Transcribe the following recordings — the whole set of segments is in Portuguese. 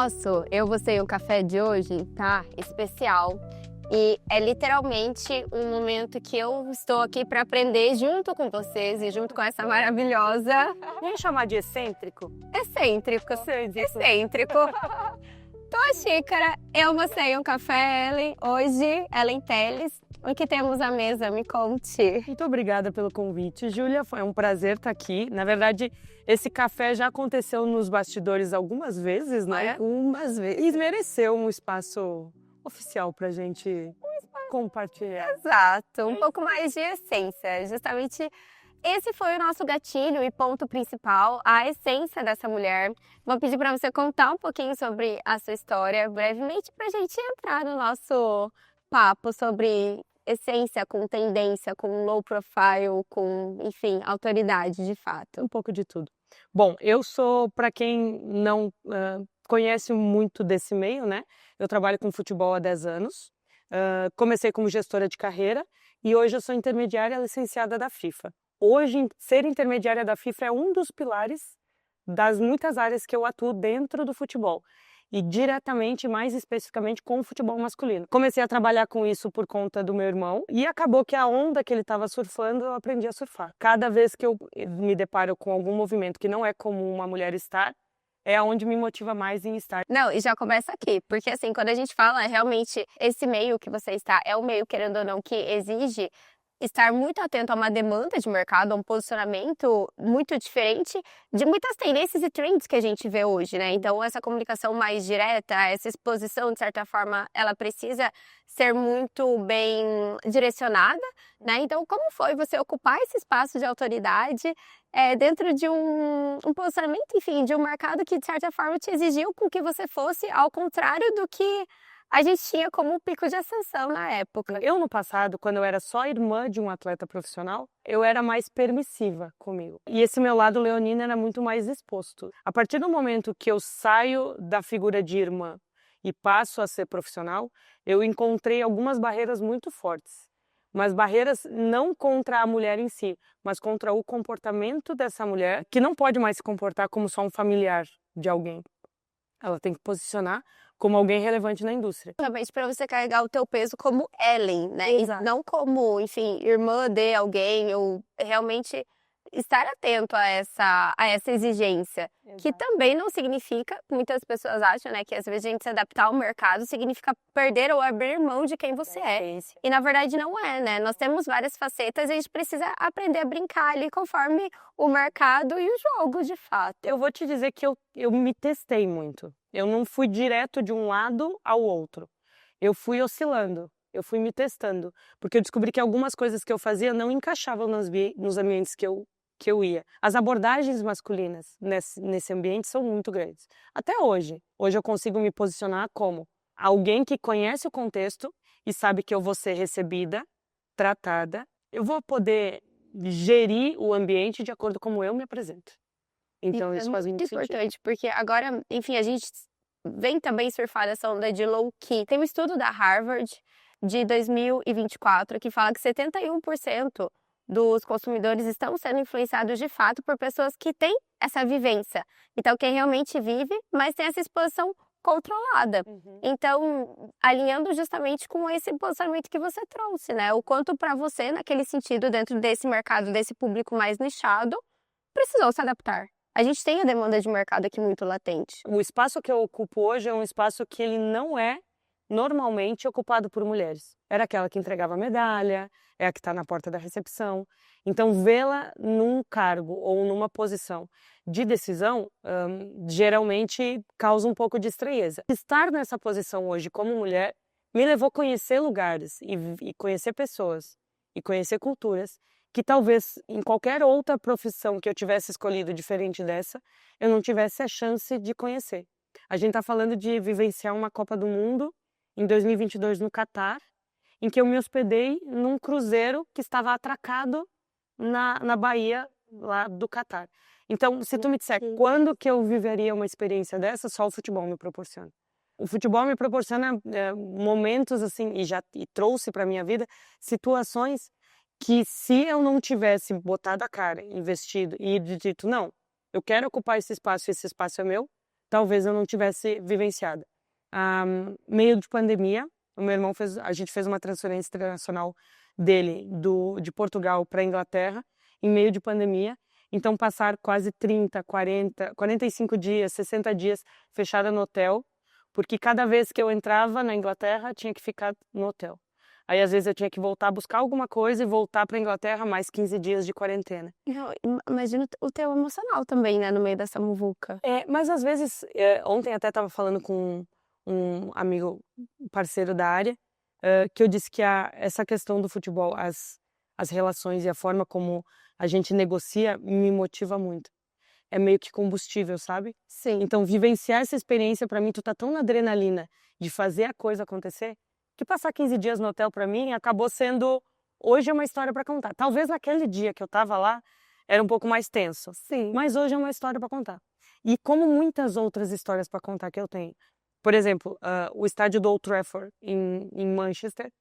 nosso Eu, Você e o Café de hoje tá especial. E é literalmente um momento que eu estou aqui para aprender junto com vocês e junto com essa maravilhosa... Vamos chamar de excêntrico? Excêntrico. Excêntrico. Tua xícara, Eu, Você e um Café, Ellen. Hoje, Ellen Telles. O que temos à mesa? Me conte. Muito obrigada pelo convite, Júlia. Foi um prazer estar aqui. Na verdade, esse café já aconteceu nos bastidores algumas vezes, né? Algumas vezes. E mereceu um espaço oficial para a gente compartilhar. Exato. Um pouco mais de essência. Justamente esse foi o nosso gatilho e ponto principal, a essência dessa mulher. Vou pedir para você contar um pouquinho sobre a sua história, brevemente, para a gente entrar no nosso papo sobre essência com tendência, com low profile, com, enfim, autoridade de fato. Um pouco de tudo. Bom, eu sou, para quem não conhece muito desse meio, né? Eu trabalho com futebol há 10 anos. Comecei como gestora de carreira e hoje eu sou intermediária licenciada da FIFA. Hoje, ser intermediária da FIFA é um dos pilares das muitas áreas que eu atuo dentro do futebol. E diretamente, mais especificamente, com o futebol masculino. Comecei a trabalhar com isso por conta do meu irmão e acabou que a onda que ele estava surfando, eu aprendi a surfar. Cada vez que eu me deparo com algum movimento que não é comum uma mulher estar, é onde me motiva mais em estar. Não, e já começa aqui, porque assim, quando a gente fala realmente esse meio que você está, é um meio, querendo ou não, que exige estar muito atento a uma demanda de mercado, a um posicionamento muito diferente de muitas tendências e trends que a gente vê hoje, né? Então, essa comunicação mais direta, essa exposição, de certa forma, ela precisa ser muito bem direcionada, né? Então, como foi você ocupar esse espaço de autoridade dentro de um posicionamento, enfim, de um mercado que, de certa forma, te exigiu com que você fosse ao contrário do que a gente tinha como um pico de ascensão na época. Eu, no passado, quando eu era só irmã de um atleta profissional, eu era mais permissiva comigo. E esse meu lado leonino era muito mais exposto. A partir do momento que eu saio da figura de irmã e passo a ser profissional, eu encontrei algumas barreiras muito fortes. Mas barreiras não contra a mulher em si, mas contra o comportamento dessa mulher, que não pode mais se comportar como só um familiar de alguém. Ela tem que posicionar como alguém relevante na indústria. Realmente para você carregar o teu peso como Ellen, né? Exato. E não como, enfim, irmã de alguém, ou realmente estar atento a essa exigência. Exato. Que também não significa, muitas pessoas acham, né, que às vezes a gente se adaptar ao mercado significa perder ou abrir mão de quem você é. E na verdade não é, né? Nós temos várias facetas e a gente precisa aprender a brincar ali conforme o mercado e o jogo, de fato. Eu vou te dizer que eu me testei muito. Eu não fui direto de um lado ao outro. Eu fui oscilando, eu fui me testando. Porque eu descobri que algumas coisas que eu fazia não encaixavam nos ambientes que eu ia. As abordagens masculinas nesse ambiente são muito grandes. Até hoje. Hoje eu consigo me posicionar como alguém que conhece o contexto e sabe que eu vou ser recebida, tratada. Eu vou poder gerir o ambiente de acordo com como eu me apresento. Então isso faz muito sentido. Importante, porque agora, enfim, a gente vem também surfar essa onda de low-key. Tem um estudo da Harvard de 2024 que fala que 71% dos consumidores estão sendo influenciados de fato por pessoas que têm essa vivência. Então, quem realmente vive, mas tem essa exposição controlada. Então, alinhando justamente com esse posicionamento que você trouxe, né? O quanto para você, naquele sentido, dentro desse mercado, desse público mais nichado, precisou se adaptar. A gente tem a demanda de mercado aqui muito latente. O espaço que eu ocupo hoje é um espaço que ele não é normalmente ocupado por mulheres. Era aquela que entregava a medalha, é a que está na porta da recepção. Então, vê-la num cargo ou numa posição de decisão, geralmente causa um pouco de estranheza. Estar nessa posição hoje como mulher me levou a conhecer lugares e conhecer pessoas e conhecer culturas que talvez em qualquer outra profissão que eu tivesse escolhido diferente dessa, eu não tivesse a chance de conhecer. A gente está falando de vivenciar uma Copa do Mundo em 2022 no Catar, em que eu me hospedei num cruzeiro que estava atracado na Baía lá do Catar. Então, se tu me disser quando que eu viveria uma experiência dessa, só o futebol me proporciona. O futebol me proporciona momentos assim, e trouxe para minha vida situações que se eu não tivesse botado a cara, investido e dito, não, eu quero ocupar esse espaço é meu, talvez eu não tivesse vivenciado. Meio de pandemia, o meu irmão a gente fez uma transferência internacional dele de Portugal para Inglaterra em meio de pandemia. Então passar quase 30, 40, 45 dias, 60 dias fechada no hotel, porque cada vez que eu entrava na Inglaterra tinha que ficar no hotel. Aí às vezes eu tinha que voltar a buscar alguma coisa e voltar para Inglaterra mais 15 dias de quarentena. Não, imagino o teu emocional também, né, no meio dessa muvuca. Mas às vezes, ontem até estava falando com um amigo, parceiro da área, que eu disse que essa questão do futebol, as relações e a forma como a gente negocia me motiva muito. É meio que combustível, sabe? Sim. Então, vivenciar essa experiência para mim, tu tá tão na adrenalina de fazer a coisa acontecer, que passar 15 dias no hotel para mim acabou sendo hoje é uma história para contar. Talvez naquele dia que eu tava lá era um pouco mais tenso, Sim. mas hoje é uma história para contar. E como muitas outras histórias para contar que eu tenho. Por exemplo, o estádio do Old Trafford em Manchester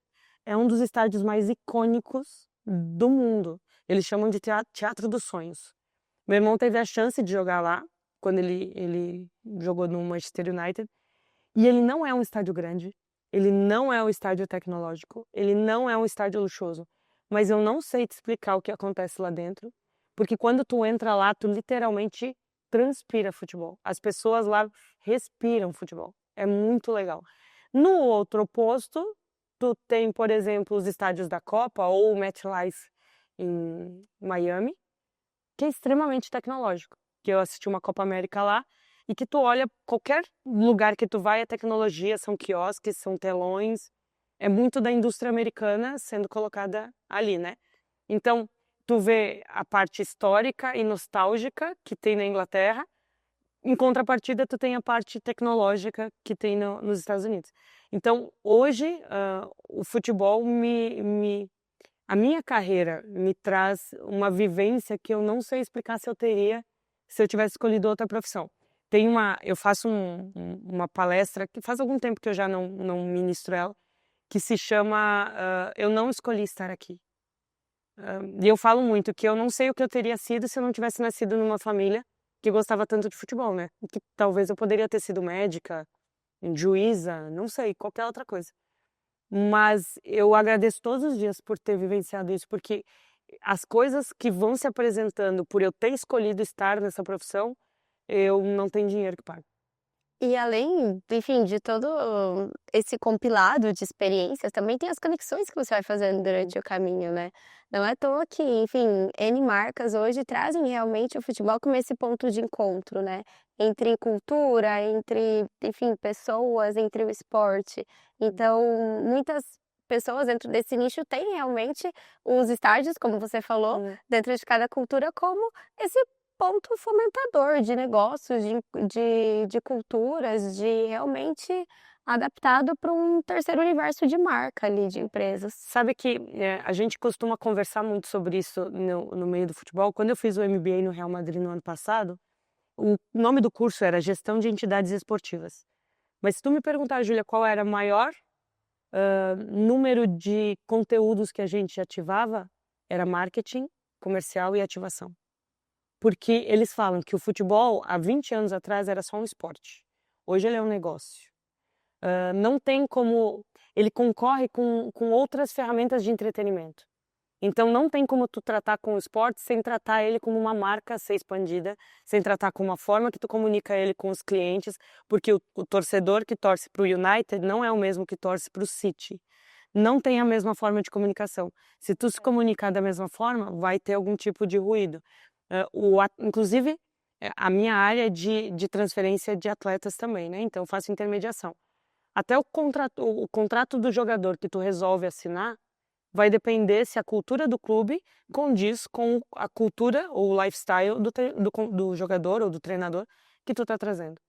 é um dos estádios mais icônicos do mundo. Eles chamam de Teatro dos Sonhos. Meu irmão teve a chance de jogar lá, quando ele jogou no Manchester United, e ele não é um estádio grande, ele não é um estádio tecnológico, ele não é um estádio luxuoso, mas eu não sei te explicar o que acontece lá dentro, porque quando tu entra lá, tu literalmente transpira futebol. As pessoas lá respiram futebol. É muito legal. No outro oposto, tu tem, por exemplo, os estádios da Copa ou o MetLife em Miami, que é extremamente tecnológico. Que eu assisti uma Copa América lá e que tu olha, qualquer lugar que tu vai, é tecnologia, são quiosques, são telões, é muito da indústria americana sendo colocada ali, né? Então, tu vê a parte histórica e nostálgica que tem na Inglaterra, em contrapartida, tu tem a parte tecnológica que tem nos Estados Unidos. Então, hoje, o futebol a minha carreira me traz uma vivência que eu não sei explicar se eu teria se eu tivesse escolhido outra profissão. Eu faço uma palestra que faz algum tempo que eu já não ministro ela, que se chama Eu Não Escolhi Estar Aqui. E eu falo muito que eu não sei o que eu teria sido se eu não tivesse nascido numa família que gostava tanto de futebol, né? Que talvez eu poderia ter sido médica, juíza, não sei, qualquer outra coisa. Mas eu agradeço todos os dias por ter vivenciado isso, porque as coisas que vão se apresentando por eu ter escolhido estar nessa profissão, eu não tenho dinheiro que pague. E além, enfim, de todo esse compilado de experiências, também tem as conexões que você vai fazendo durante o caminho, né? Não é à toa que, enfim, N marcas hoje trazem realmente o futebol como esse ponto de encontro, né? Entre cultura, entre, enfim, pessoas, entre o esporte. Então, muitas pessoas dentro desse nicho têm realmente os estádios, como você falou, dentro de cada cultura, como esse ponto fomentador de negócios, de culturas, de realmente adaptado para um terceiro universo de marca ali, de empresas. Sabe que a gente costuma conversar muito sobre isso no meio do futebol. Quando eu fiz o MBA no Real Madrid no ano passado, o nome do curso era Gestão de Entidades Esportivas. Mas se tu me perguntar, Júlia, qual era o maior número de conteúdos que a gente ativava, era marketing, comercial e ativação. Porque eles falam que o futebol, há 20 anos atrás, era só um esporte. Hoje ele é um negócio. Não tem como... Ele concorre com outras ferramentas de entretenimento. Então não tem como tu tratar com o esporte sem tratar ele como uma marca a ser expandida, sem tratar com uma forma que tu comunica ele com os clientes, porque o torcedor que torce para o United não é o mesmo que torce para o City. Não tem a mesma forma de comunicação. Se tu se comunicar da mesma forma, vai ter algum tipo de ruído. Inclusive, a minha área é de transferência de atletas também, né? Então eu faço intermediação. Até o contrato do jogador que tu resolve assinar vai depender se a cultura do clube condiz com a cultura ou o lifestyle do jogador ou do treinador que tu está trazendo.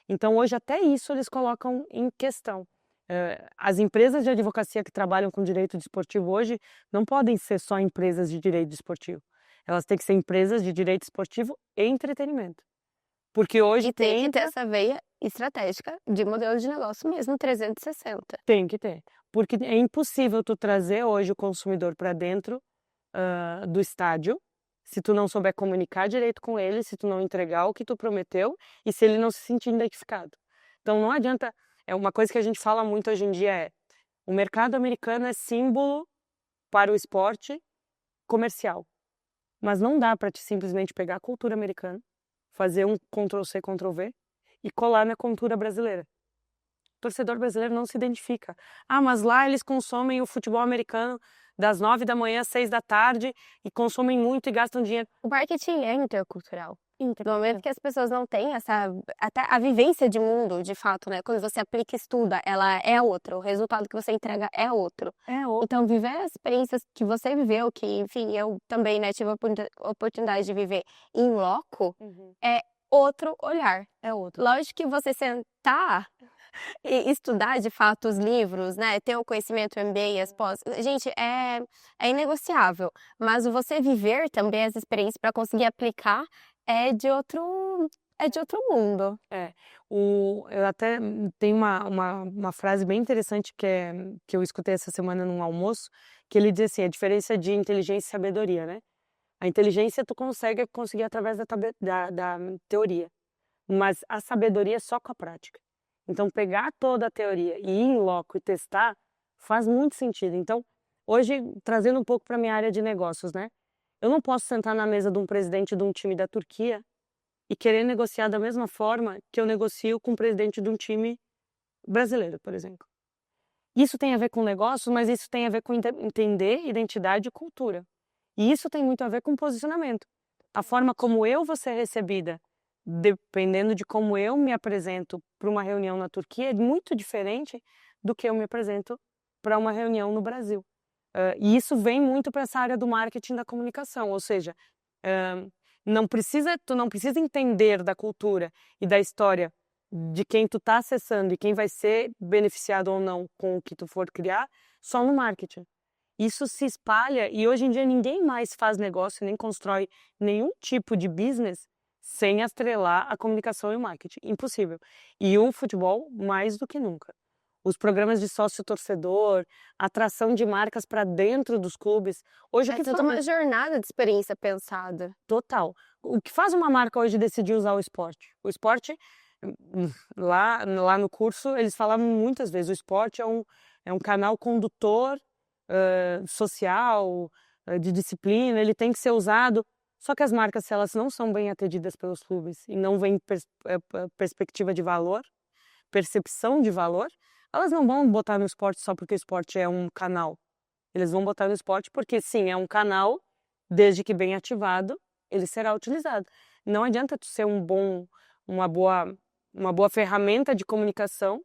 Então hoje até isso eles colocam em questão. As empresas de advocacia que trabalham com direito desportivo hoje não podem ser só empresas de direito desportivo. Elas têm que ser empresas de direito esportivo e entretenimento. Porque hoje tem que ter essa veia estratégica de modelo de negócio mesmo 360. Tem que ter. Porque é impossível tu trazer hoje o consumidor para dentro do estádio se tu não souber comunicar direito com ele, se tu não entregar o que tu prometeu e se ele não se sentir identificado. Então não adianta, é uma coisa que a gente fala muito hoje em dia o mercado americano é símbolo para o esporte comercial, mas não dá para te simplesmente pegar a cultura americana, fazer um Ctrl+C, Ctrl+V e colar na cultura brasileira. O torcedor brasileiro não se identifica. Ah, mas lá eles consomem o futebol americano das 9 da manhã às 6 da tarde e consomem muito e gastam dinheiro. O marketing é intercultural. No momento que as pessoas não têm até a vivência de mundo, de fato, né? Quando você aplica e estuda, ela é outra, o resultado que você entrega é outro. Então, viver as experiências que você viveu, que, enfim, eu também, né, tive a oportunidade de viver em loco, é outro olhar. É outro. Lógico que você sentar e estudar de fato os livros, né? Ter o conhecimento MBA, as pós. Gente, é inegociável. Mas o você viver também as experiências para conseguir aplicar é de outro mundo. Eu até tenho uma frase bem interessante que eu escutei essa semana num almoço, que ele diz assim, a diferença de inteligência e sabedoria, né? A inteligência tu conseguir através da teoria, mas a sabedoria é só com a prática. Então, pegar toda a teoria e ir em loco e testar faz muito sentido. Então, hoje, trazendo um pouco para a minha área de negócios, né? Eu não posso sentar na mesa de um presidente de um time da Turquia e querer negociar da mesma forma que eu negocio com o presidente de um time brasileiro, por exemplo. Isso tem a ver com negócios, mas isso tem a ver com entender identidade e cultura. E isso tem muito a ver com posicionamento. A forma como eu vou ser recebida, dependendo de como eu me apresento para uma reunião na Turquia, é muito diferente do que eu me apresento para uma reunião no Brasil. E isso vem muito para essa área do marketing da comunicação, ou seja, tu não precisa entender da cultura e da história de quem tu está acessando e quem vai ser beneficiado ou não com o que tu for criar, só no marketing. Isso se espalha e hoje em dia ninguém mais faz negócio, nem constrói nenhum tipo de business sem atrelar a comunicação e o marketing. Impossível. E o futebol, mais do que nunca. Os programas de sócio-torcedor, atração de marcas para dentro dos clubes. Hoje o que toda uma jornada de experiência pensada. Total. O que faz uma marca hoje decidir usar o esporte? O esporte, lá no curso, eles falavam muitas vezes, o esporte é um canal condutor social, de disciplina, ele tem que ser usado. Só que as marcas, se elas não são bem atendidas pelos clubes e não vêm perspectiva de valor, percepção de valor, elas não vão botar no esporte só porque o esporte é um canal. Eles vão botar no esporte porque, sim, é um canal, desde que bem ativado, ele será utilizado. Não adianta tu ser uma boa ferramenta de comunicação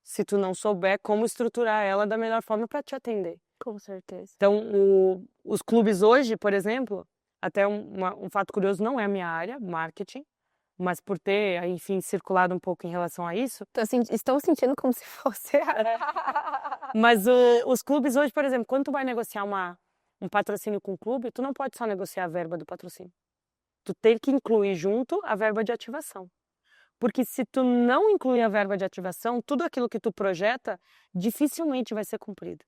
se tu não souber como estruturar ela da melhor forma para te atender. Com certeza. Então, os clubes hoje, por exemplo, até um fato curioso, não é a minha área, marketing, mas por ter, enfim, circulado um pouco em relação a isso. Estou sentindo como se fosse. Mas os clubes hoje, por exemplo, quando tu vai negociar um patrocínio com o clube, tu não pode só negociar a verba do patrocínio. Tu tem que incluir junto a verba de ativação. Porque se tu não incluir a verba de ativação, tudo aquilo que tu projeta dificilmente vai ser cumprido.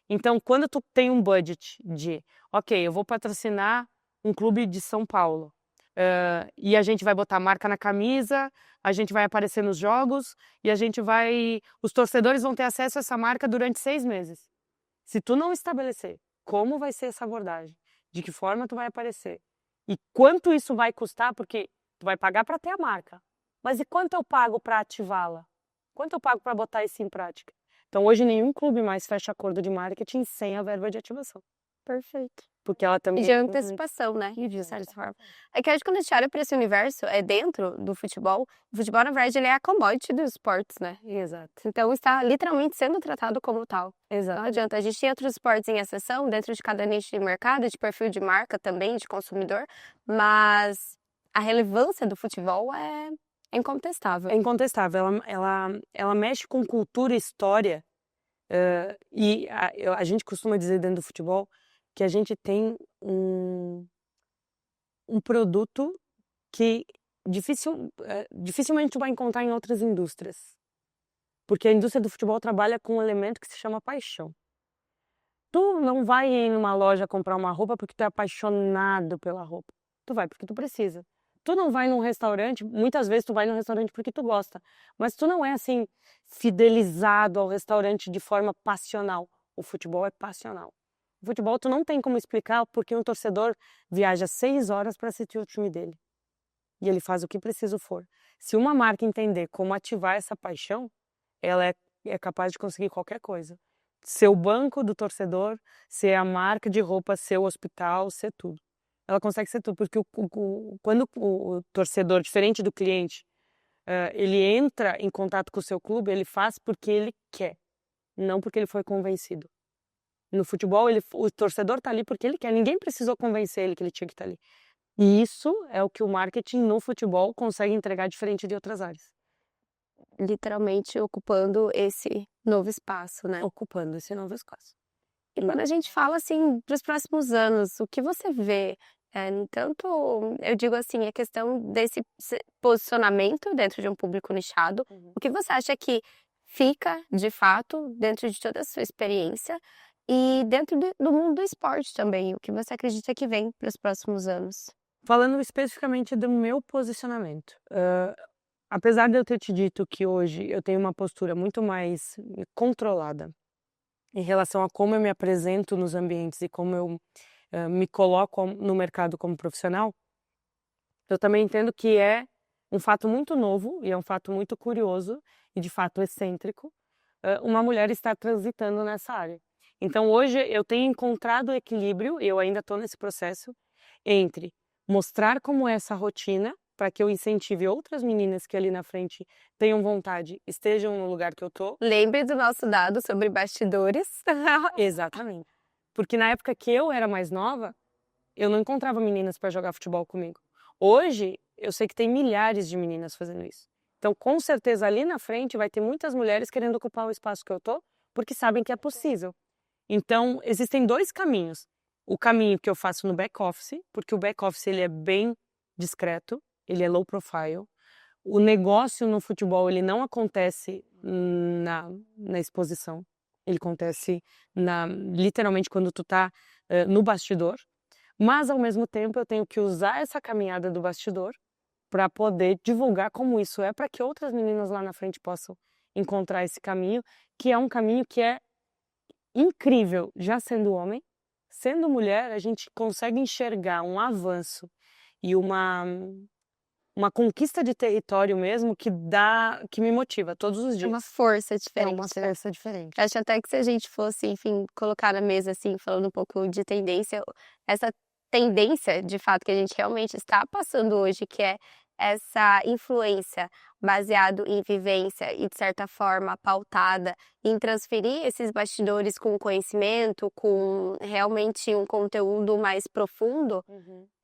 Então, quando tu tem um budget ok, eu vou patrocinar um clube de São Paulo, e a gente vai botar marca na camisa, a gente vai aparecer nos jogos e os torcedores vão ter acesso a essa marca durante 6 meses. Se tu não estabelecer como vai ser essa abordagem, de que forma tu vai aparecer e quanto isso vai custar, porque tu vai pagar para ter a marca, mas e quanto eu pago para ativá-la? Quanto eu pago para botar isso em prática? Então hoje nenhum clube mais fecha acordo de marketing sem a verba de ativação. Perfeito. Porque ela também... E de antecipação, né? De certa forma. É que acho que quando a gente olha para esse universo, dentro do futebol, o futebol, na verdade, ele é a commodity dos esportes, né? Exato. Então, está literalmente sendo tratado como tal. Exato. Não adianta. A gente tem outros esportes em exceção, dentro de cada nicho de mercado, de perfil de marca também, de consumidor, mas a relevância do futebol é incontestável. É incontestável. Ela mexe com cultura e história. E a gente costuma dizer dentro do futebol que a gente tem um produto que dificilmente tu vai encontrar em outras indústrias. Porque a indústria do futebol trabalha com um elemento que se chama paixão. Tu não vai ir numa loja comprar uma roupa porque tu é apaixonado pela roupa. Tu vai porque tu precisa. Tu não vai num restaurante, muitas vezes tu vai num restaurante porque tu gosta, mas tu não é assim fidelizado ao restaurante de forma passional. O futebol é passional. O futebol tu não tem como explicar porque um torcedor viaja 6 horas para assistir o time dele. E ele faz o que preciso for. Se uma marca entender como ativar essa paixão, ela é capaz de conseguir qualquer coisa. Ser o banco do torcedor, ser a marca de roupa, ser o hospital, ser tudo. Ela consegue ser tudo, porque quando o torcedor, diferente do cliente, ele entra em contato com o seu clube, ele faz porque ele quer, não porque ele foi convencido. No futebol, o torcedor está ali porque ele quer, ninguém precisou convencer ele que ele tinha que estar ali. E isso é o que o marketing no futebol consegue entregar diferente de outras áreas. Literalmente ocupando esse novo espaço, né? Ocupando esse novo espaço. E quando a gente fala assim para os próximos anos, o que você vê? Tanto, eu digo assim, a questão desse posicionamento dentro de um público nichado, o que você acha que fica, de fato, dentro de toda a sua experiência e dentro do mundo do esporte também, o que você acredita que vem para os próximos anos? Falando especificamente do meu posicionamento, apesar de eu ter te dito que hoje eu tenho uma postura muito mais controlada em relação a como eu me apresento nos ambientes e como eu me coloco no mercado como profissional, eu também entendo que é um fato muito novo e é um fato muito curioso e de fato excêntrico uma mulher estar transitando nessa área. Então hoje eu tenho encontrado o equilíbrio, e eu ainda estou nesse processo, entre mostrar como é essa rotina para que eu incentive outras meninas que ali na frente tenham vontade, estejam no lugar que eu tô. Lembre do nosso dado sobre bastidores. Exatamente. Porque na época que eu era mais nova, eu não encontrava meninas para jogar futebol comigo. Hoje, eu sei que tem milhares de meninas fazendo isso. Então, com certeza, ali na frente vai ter muitas mulheres querendo ocupar o espaço que eu tô, porque sabem que é possível. Então, existem 2 caminhos. O caminho que eu faço no back-office, porque o back-office ele é bem discreto, ele é low profile. O negócio no futebol ele não acontece na exposição, ele acontece literalmente quando tu tá no bastidor, mas ao mesmo tempo eu tenho que usar essa caminhada do bastidor para poder divulgar como isso é, para que outras meninas lá na frente possam encontrar esse caminho, que é um caminho que é incrível, já sendo homem. Sendo mulher, a gente consegue enxergar um avanço e uma conquista de território mesmo que me motiva todos os É dias. uma força É diferente, uma né? força diferente. Acho até que se a gente fosse, enfim, colocar na mesa, assim, falando um pouco de tendência, essa tendência, de fato, que a gente realmente está passando hoje, que é essa influência baseado em vivência e, de certa forma, pautada em transferir esses bastidores com conhecimento, com realmente um conteúdo mais profundo,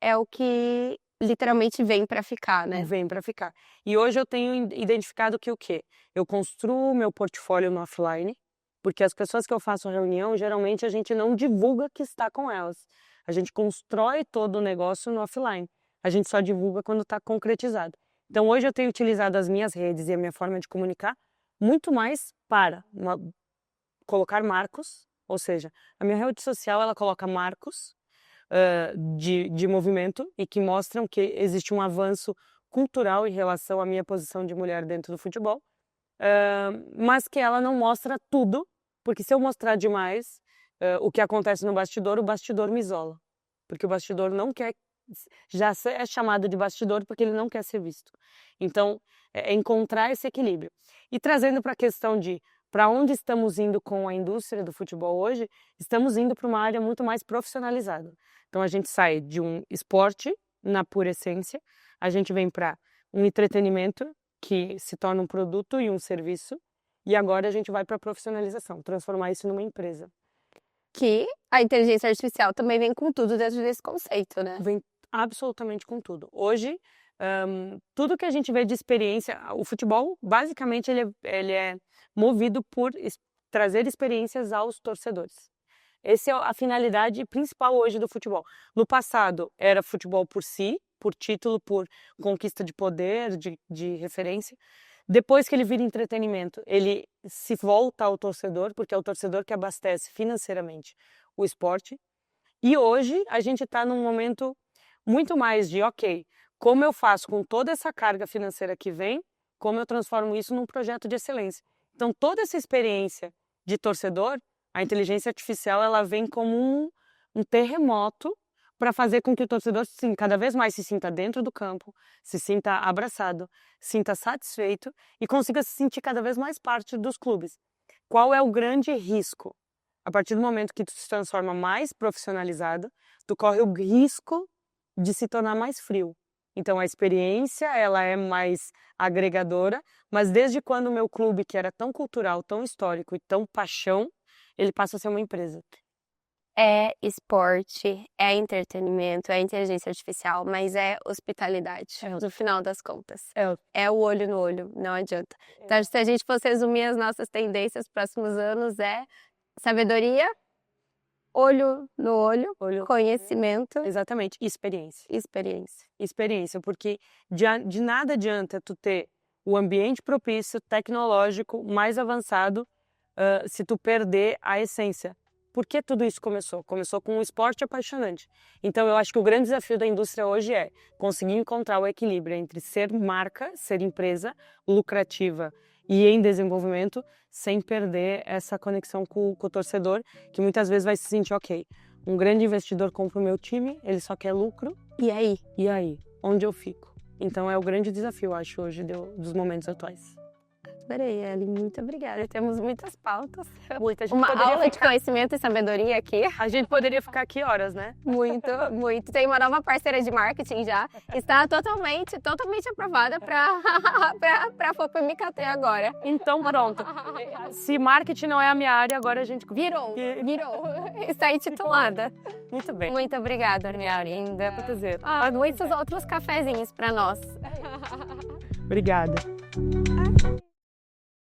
é o que literalmente vem para ficar, né? Vem para ficar. E hoje eu tenho identificado que o quê? Eu construo meu portfólio no offline, porque as pessoas que eu faço reunião, geralmente a gente não divulga que está com elas. A gente constrói todo o negócio no offline. A gente só divulga quando está concretizado. Então hoje eu tenho utilizado as minhas redes e a minha forma de comunicar muito mais para colocar marcos, ou seja, a minha rede social ela coloca marcos de movimento e que mostram que existe um avanço cultural em relação à minha posição de mulher dentro do futebol, mas que ela não mostra tudo, porque se eu mostrar demais o que acontece no bastidor, o bastidor me isola, porque o bastidor não quer, já é chamado de bastidor porque ele não quer ser visto. Então, é encontrar esse equilíbrio. E trazendo para a questão de para onde estamos indo com a indústria do futebol hoje, estamos indo para uma área muito mais profissionalizada. Então a gente sai de um esporte na pura essência, a gente vem para um entretenimento que se torna um produto e um serviço, e agora a gente vai para a profissionalização, transformar isso numa empresa. Que a inteligência artificial também vem com tudo dentro desse conceito, né? Vem absolutamente com tudo. Hoje, tudo que a gente vê de experiência, o futebol, basicamente, ele é movido por trazer experiências aos torcedores. Essa é a finalidade principal hoje do futebol. No passado, era futebol por si, por título, por conquista de poder, de referência. Depois que ele vira entretenimento, ele se volta ao torcedor, porque é o torcedor que abastece financeiramente o esporte. E hoje a gente está num momento muito mais de, ok, como eu faço com toda essa carga financeira que vem, como eu transformo isso num projeto de excelência. Então, toda essa experiência de torcedor, a inteligência artificial, ela vem como um terremoto para fazer com que o torcedor cada vez mais se sinta dentro do campo, se sinta abraçado, sinta satisfeito e consiga se sentir cada vez mais parte dos clubes. Qual é o grande risco? A partir do momento que tu se transforma mais profissionalizado, tu corre o risco de se tornar mais frio. Então a experiência, ela é mais agregadora, mas desde quando o meu clube, que era tão cultural, tão histórico e tão paixão, ele passa a ser uma empresa. É esporte, é entretenimento, é inteligência artificial, mas é hospitalidade, no final das contas. É o olho no olho, não adianta. Então, se a gente fosse resumir as nossas tendências para os próximos anos, é sabedoria, olho no olho, conhecimento. Exatamente, experiência. Experiência, porque de nada adianta tu ter o ambiente propício, tecnológico, mais avançado, se tu perder a essência. Por que tudo isso começou? Começou com um esporte apaixonante. Então eu acho que o grande desafio da indústria hoje é conseguir encontrar o equilíbrio entre ser marca, ser empresa lucrativa e em desenvolvimento, sem perder essa conexão com o torcedor, que muitas vezes vai se sentir, ok, um grande investidor compra o meu time, ele só quer lucro. E aí? E aí? Onde eu fico? Então é o grande desafio, acho, hoje dos momentos atuais. Adorei, Ellen, muito obrigada. Temos muitas pautas. Uma aula de conhecimento e sabedoria aqui. A gente poderia ficar aqui horas, né? Muito. Tem uma nova parceira de marketing já. Está totalmente aprovada para FOPMKT agora. Então pronto. Se marketing não é a minha área, agora a gente... Virou. Está intitulada. Muito bem. Muito obrigada, minha linda. Prazer. Muitos outros cafezinhos para nós. Obrigada.